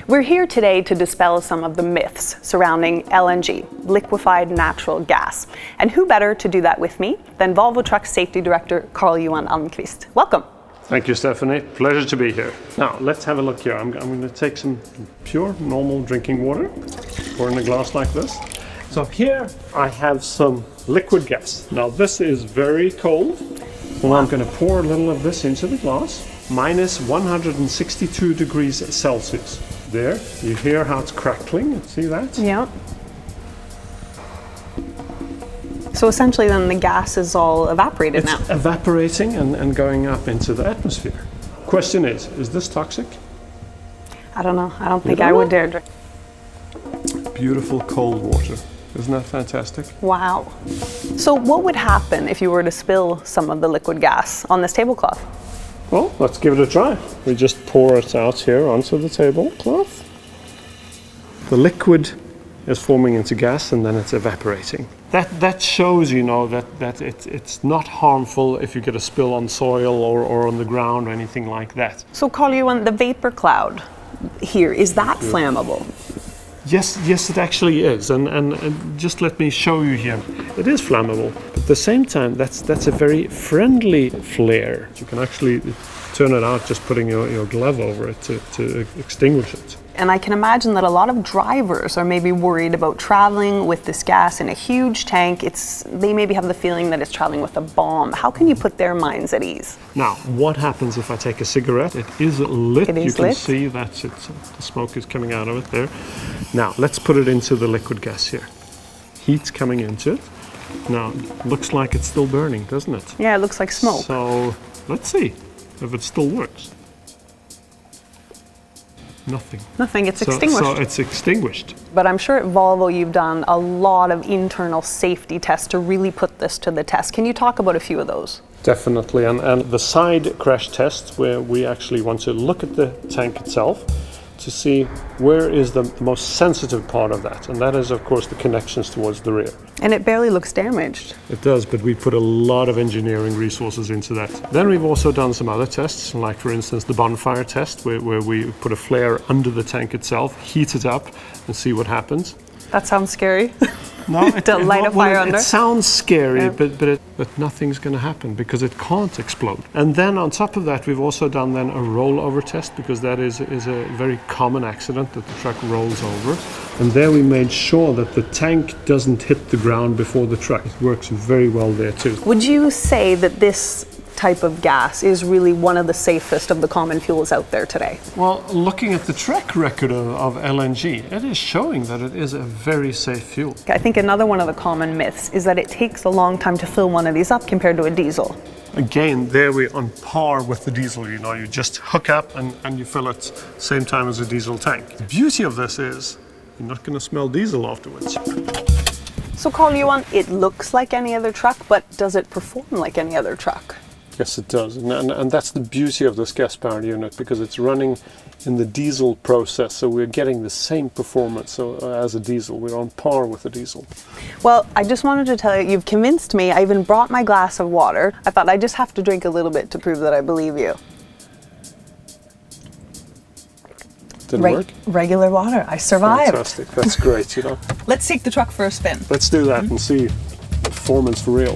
We're here today to dispel some of the myths surrounding LNG, liquefied natural gas. And who better to do that with me than Volvo Trucks Safety Director Carl-Johan Almqvist. Welcome. Thank you, Stephanie. Pleasure to be here. Now, let's have a look here. I'm going to take some pure, normal drinking water, pour in a glass like this. So here I have some liquid gas. Now, this is very cold. So now I'm going to pour a little of this into the glass. Minus 162 degrees Celsius. There, you hear how it's crackling. See that? Yeah. So essentially then the gas is all evaporated now. It's evaporating and going up into the atmosphere. Question is this toxic? I don't know. I don't think I would dare drink. Beautiful cold water. Isn't that fantastic? Wow. So what would happen if you were to spill some of the liquid gas on this tablecloth? Well, let's give it a try. We just pour it out here onto the tablecloth. The liquid is forming into gas and then it's evaporating. That shows, you know, that it's not harmful if you get a spill on soil or on the ground or anything like that. So Carl-Johan, the Vaporcloud here, is that flammable? Yes, it actually is, and just let me show you here. It is flammable, but at the same time, that's a very friendly flare. You can actually turn it out just putting your glove over it to extinguish it. And I can imagine that a lot of drivers are maybe worried about traveling with this gas in a huge tank. They maybe have the feeling that it's traveling with a bomb. How can you put their minds at ease? Now, what happens if I take a cigarette? It is lit. You can see that the smoke is coming out of it there. Now, let's put it into the liquid gas here. Heat's coming into it. Now, looks like it's still burning, doesn't it? Yeah, it looks like smoke. So, let's see if it still works. Nothing. Nothing, it's extinguished. So it's extinguished. But I'm sure at Volvo you've done a lot of internal safety tests to really put this to the test. Can you talk about a few of those? Definitely, and the side crash test where we actually want to look at the tank itself to see where is the most sensitive part of that, and that is of course the connections towards the rear. And it barely looks damaged. It does, but we put a lot of engineering resources into that. Then we've also done some other tests, like for instance the bonfire test where we put a flare under the tank itself, heat it up and see what happens. That sounds scary. No, to light a fire under. It sounds scary, yeah. but nothing's going to happen because it can't explode. And then on top of that, we've also done then a rollover test because that is a very common accident that the truck rolls over. And there we made sure that the tank doesn't hit the ground before the truck. It works very well there too. Would you say that this type of gas is really one of the safest of the common fuels out there today? Well, looking at the track record of LNG, it is showing that it is a very safe fuel. I think another one of the common myths is that it takes a long time to fill one of these up compared to a diesel. Again, there we're on par with the diesel, you know, you just hook up and you fill it same time as a diesel tank. The beauty of this is you're not going to smell diesel afterwards. So Carl-Johan, it looks like any other truck, but does it perform like any other truck? Yes, it does, and that's the beauty of this gas-powered unit because it's running in the diesel process, so we're getting the same performance as a diesel. We're on par with a diesel. Well, I just wanted to tell you, you've convinced me. I even brought my glass of water. I thought I just have to drink a little bit to prove that I believe you. Did it work? Regular water. I survived. Fantastic. That's great, you know. Let's take the truck for a spin. Let's do that and see the performance for real.